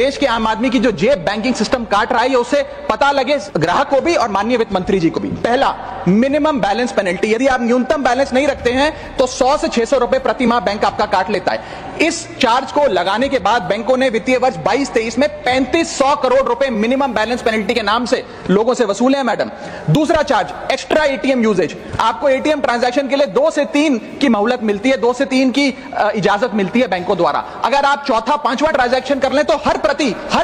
देश के आम आदमी की जो जेब बैंकिंग सिस्टम काट रहा है उससे पता लगे ग्राहक को भी और माननीय वित्त मंत्री जी को भी। पहला, मिनिमम बैलेंस पेनल्टी। यदि आप न्यूनतम बैलेंस नहीं रखते हैं तो 100 से 600 रुपए प्रति माह बैंक आपका काट लेता है। इस चार्ज को लगाने के बाद बैंकों ने वित्तीय वर्ष 22-23 में 3500 करोड़ रुपए मिनिमम बैलेंस पेनल्टी के नाम से लोगों से वसूले हैं मैडम। दूसरा चार्ज, एक्स्ट्रा एटीएम यूजेज। आपको एटीएम ट्रांजैक्शन के लिए 2 से 3 की मोहलत मिलती है, 2 से 3 की इजाजत मिलती है बैंकों द्वारा। अगर आप चौथा पांचवा ट्रांजैक्शन कर लें तो हर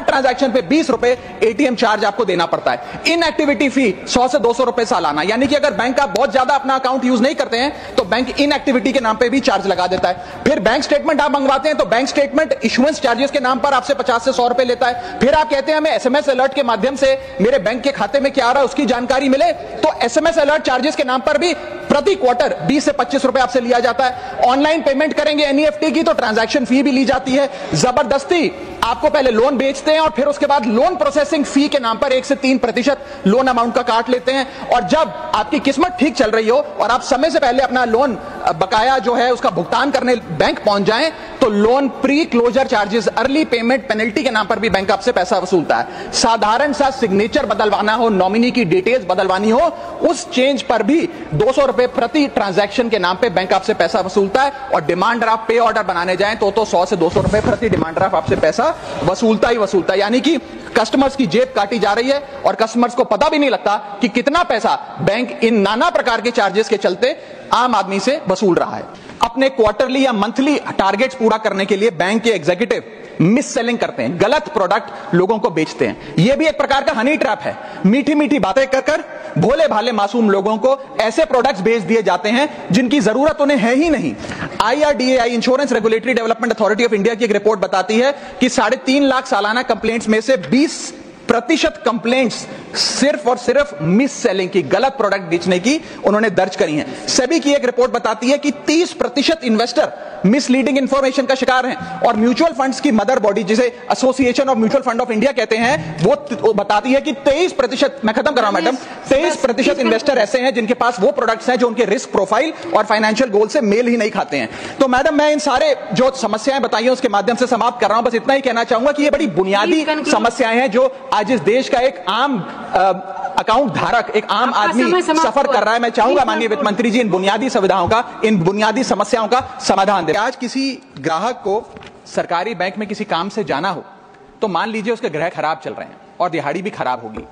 ट्रांजैक्शन पे 20 रुपए एटीएम चार्ज आपको देना पड़ता है। इनएक्टिविटी फी 100 से 200 रुपए सालाना, यानी कि अगर बैंक आप बहुत ज्यादा अपना अकाउंट यूज नहीं करते हैं तो बैंक इनएक्टिविटी के नाम पे भी चार्ज लगा देता है। फिर बैंक स्टेटमेंट आप मंगवाते हैं तो बैंक स्टेटमेंट इशुएंस चार्जेस के नाम पर आपसे 50 से 100 रुपए लेता है। फिर आप कहते हैं हमें एसएमएस अलर्ट के माध्यम से मेरे बैंक के खाते में क्या आ रहा है उसकी जानकारी मिले, तो एसएमएस अलर्ट चार्जेस के नाम पर भी प्रति क्वार्टर 20 से 25 रुपए आपसे लिया जाता है। ऑनलाइन पेमेंट करेंगे एनईएफटी की तो ट्रांजैक्शन फी भी ली जाती है। जबरदस्ती आपको पहले लोन बेचते हैं और फिर उसके बाद लोन प्रोसेसिंग फी के नाम पर 1 से 3% लोन अमाउंट का काट लेते हैं। और जब आपकी किस्मत ठीक चल रही हो और आप समय से पहले अपना लोन बकाया जो है उसका भुगतान करने बैंक पहुंच जाएं तो loan pre closure charges, early payment penalty के नाम पर भी बैंक आपसे पैसा वसूलता है। साधारण सा सिग्नेचर बदलवाना हो, नॉमिनी की डिटेल्स बदलवानी हो, उस चेंज पर भी 200 रुपए प्रति ट्रांजैक्शन के नाम पे बैंक आपसे पैसा वसूलता है। और डिमांड ड्राफ्ट पे ऑर्डर बनाने जाएं तो 100 से 200 रुपए प्रति डिमांड ड्राफ्ट आपसे पैसा वसूलता ही वसूलता है। यानी कि कस्टमर्स की जेब काटी जा रही है और कस्टमर्स को पता भी नहीं लगता कि कितना पैसा बैंक इन नाना प्रकार के चार्जेस के चलते आम आदमी से वसूल रहा है। अपने क्वार्टरली या मंथली टारगेट्स पूरा करने के लिए बैंक के एग्जीक्यूटिव मिस सेलिंग करते हैं, गलत प्रोडक्ट लोगों को बेचते हैं। यह भी एक प्रकार का हनी ट्रैप है। मीठी मीठी बातें कर भोले भाले मासूम लोगों को ऐसे प्रोडक्ट्स बेच दिए जाते हैं जिनकी जरूरत उन्हें है ही नहीं। IRDAI, insurance regulatory development authority of India की एक रिपोर्ट बताती है कि 3.5 लाख सालाना कंप्लेंट्स में से 20% कंप्लेंट्स सिर्फ और सिर्फ मिस सेलिंग की, गलत प्रोडक्ट बेचने की उन्होंने दर्ज करी हैं। सेबी की एक रिपोर्ट बताती है कि 30% इन्वेस्टर मिसलीडिंग इंफॉर्मेशन का शिकार हैं। और म्यूचुअल फंड्स की मदर बॉडी जिसे association of mutual fund of India कहते हैं, वो बताती है कि 23%, मैं खत्म कर रहा हूं मैडम, 23% इन्वेस्टर ऐसे हैं जिनके पास वो प्रोडक्ट्स हैं जो उनके रिस्क प्रोफाइल और फाइनेंशियल गोल से मेल ही नहीं खाते हैं। तो मैडम मैं इन सारे जो समस्याएं बताई हैं उसके माध्यम से समाप्त कर रहा हूं। बस इतना ही कहना चाहूंगा कि ये बड़ी बुनियादी समस्याएं हैं जो आज इस देश का एक आम अकाउंट धारक, एक आम आदमी सफर कर रहा है। मैं चाहूंगा माननीय वित्त मंत्री जी इन बुनियादी सुविधाओं का, इन बुनियादी समस्याओं का समाधान दें। आज किसी ग्राहक को सरकारी बैंक में किसी काम से जाना हो तो मान लीजिए उसके ग्रह खराब चल रहे हैं और दिहाड़ी भी खराब होगी।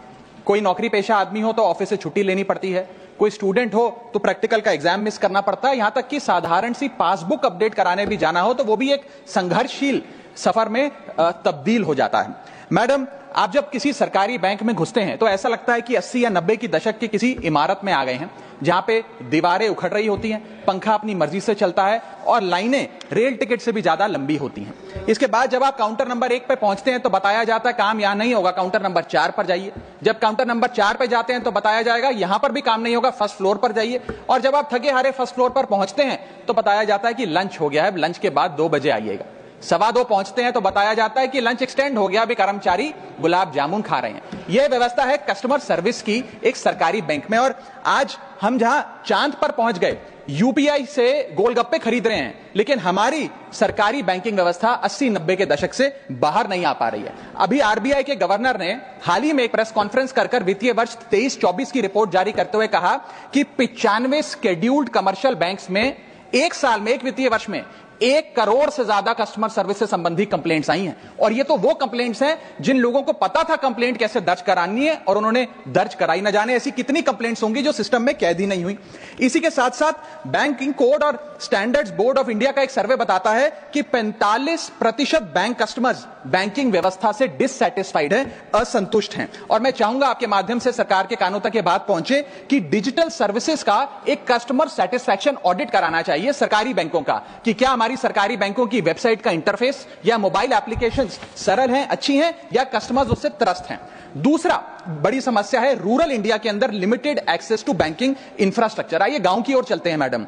कोई नौकरी पेशा आदमी हो तो ऑफिस से छुट्टी लेनी पड़ती है, कोई स्टूडेंट हो तो प्रैक्टिकल का एग्जाम मिस करना पड़ता है, यहां तक कि साधारण सी पासबुक अपडेट कराने भी जाना हो तो वो भी एक संघर्षशील सफर में तब्दील हो जाता है। मैडम आप जब किसी सरकारी बैंक में घुसते हैं तो ऐसा लगता है कि 80 या 90 की दशक की किसी इमारत में आ गए हैं जहां पे दीवारें उखड़ रही होती हैं, पंखा अपनी मर्जी से चलता है और लाइनें रेल टिकट से भी ज्यादा लंबी होती हैं। इसके बाद जब आप काउंटर नंबर 1 पे पहुंचते हैं तो बताया जाता है काम यहां नहीं होगा, काउंटर नंबर 4 पर जाइए। जब काउंटर नंबर 4 पे जाते हैं तो बताया जाएगा यहां पर भी काम नहीं होगा, फर्स्ट फ्लोर पर जाइए। और जब आप थके हारे फर्स्ट फ्लोर पर पहुंचते हैं तो बताया जाता है कि लंच हो गया है, लंच के बाद 2 बजे आइएगा। 2:15 पहुंचते हैं तो बताया जाता है कि लंच एक्सटेंड हो गया, अभी कर्मचारी गुलाब जामुन खा रहे हैं। यह व्यवस्था है कस्टमर सर्विस की एक सरकारी बैंक में। और आज हम जहां चांद पर पहुंच गए, यूपीआई से गोलगप्पे खरीद रहे हैं, लेकिन हमारी सरकारी बैंकिंग व्यवस्था 80-90 के दशक से बाहर नहीं आ पा रही है। अभी आरबीआई के गवर्नर ने हाल ही में एक प्रेस कॉन्फ्रेंस कर वित्तीय वर्ष 23-24 की रिपोर्ट जारी करते हुए कहा कि 95 शेड्यूल्ड कमर्शियल बैंक्स में एक साल में, एक वित्तीय वर्ष में 1 करोड़ से ज्यादा कस्टमर सर्विस से संबंधित कंप्लेंट्स आई हैं। और ये तो वो कंप्लेंट्स हैं जिन लोगों को पता था कंप्लेंट कैसे दर्ज करानी है और उन्होंने दर्ज कराई। न जाने ऐसी कितनी कंप्लेंट्स होंगी जो सिस्टम में कैद ही नहीं हुई। इसी के साथ साथ बैंकिंग कोड और स्टैंडर्ड्स बोर्ड ऑफ इंडिया का एक सर्वे बताता है कि 45% बैंक कस्टमर्स बैंकिंग व्यवस्था से डिससैटिस्फाइड है, असंतुष्ट हैं। और मैं चाहूंगा आपके माध्यम से सरकार के कानों तक ये बात पहुंचे कि डिजिटल सर्विसेज का एक कस्टमर सेटिस्फैक्शन ऑडिट कराना चाहिए सरकारी बैंकों का, कि क्या हमारी सरकारी बैंकों की वेबसाइट का इंटरफेस या मोबाइल एप्लीकेशंस सरल हैं, अच्छी हैं, या कस्टमर्स उससे त्रस्त हैं। दूसरा बड़ी समस्या है रूरल इंडिया के अंदर limited access to banking infrastructure. आइए गांव की ओर चलते हैं मैडम।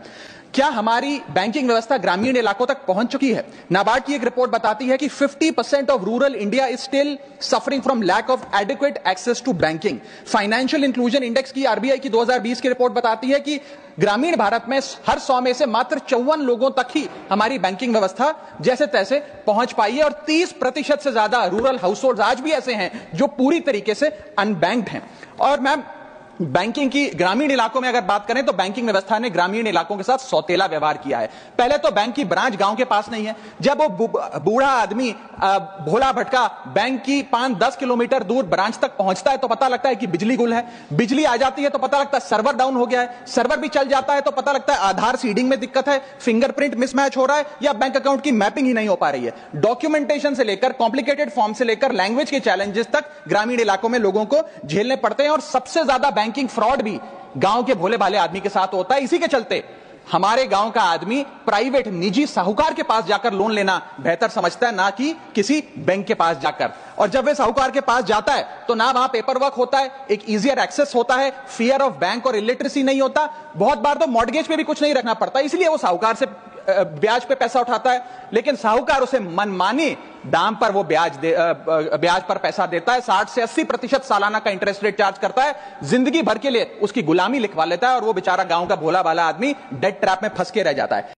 क्या हमारी बैंकिंग व्यवस्था ग्रामीण इलाकों तक पहुंच चुकी है? नाबार्ड की एक रिपोर्ट बताती है कि 50% of rural India is still suffering from lack of adequate access to banking. Financial inclusion index की आरबीआई की 2020 की रिपोर्ट बताती है कि ग्रामीण भारत में हर 100 में से मात्र 54 लोगों तक ही हमारी बैंकिंग व्यवस्था जैसे तैसे पहुंच पाई है, और 30% से ज्यादा रूरल हाउसहोल्ड आज भी ऐसे हैं जो पूरी तरीके से अनबैंक्ड हैं। और मैम, बैंकिंग की ग्रामीण इलाकों में अगर बात करें तो बैंकिंग व्यवस्था ने ग्रामीण इलाकों के साथ सौतेला व्यवहार किया है। पहले तो बैंक की ब्रांच गांव के पास नहीं है। जब वो बूढ़ा आदमी भोला भटका बैंक की 5-10 किलोमीटर दूर ब्रांच तक पहुंचता है तो पता लगता है कि बिजली गुल है। बिजली आ जाती है तो पता लगता है सर्वर डाउन हो गया है। सर्वर भी चल जाता है तो पता लगता है आधार सीडिंग में दिक्कत है, फिंगरप्रिंट मिसमैच हो रहा है, या बैंक अकाउंट की मैपिंग ही नहीं हो पा रही है। डॉक्यूमेंटेशन से लेकर कॉम्प्लिकेटेड फॉर्म से लेकर लैंग्वेज के चैलेंजेस तक ग्रामीण इलाकों में लोगों को झेलने पड़ते हैं, और सबसे ज्यादा बैंकिंग फ्रॉड भी गांव के भोले भाले आदमी के साथ होता है। इसी के चलते हमारे गांव का आदमी प्राइवेट निजी साहूकार के पास जाकर लोन लेना बेहतर समझता है, ना कि किसी बैंक के पास जाकर। और जब वे साहूकार के पास जाता है तो ना वहां पेपर वर्क होता है, एक इजियर एक्सेस होता है, फियर ऑफ बैंक और इलिटरेसी नहीं होता। बहुत बार तो मॉर्गेज पे भी कुछ नहीं रखना पड़ता, इसलिए वो साहूकार से ब्याज पे पैसा उठाता है, लेकिन साहूकार उसे मनमानी दाम पर वो ब्याज पर पैसा देता है। 60 से 80% सालाना का इंटरेस्ट रेट चार्ज करता है, जिंदगी भर के लिए उसकी गुलामी लिखवा लेता है, और वो बेचारा गांव का भोला भाला आदमी डेट ट्रैप में फंस के रह जाता है।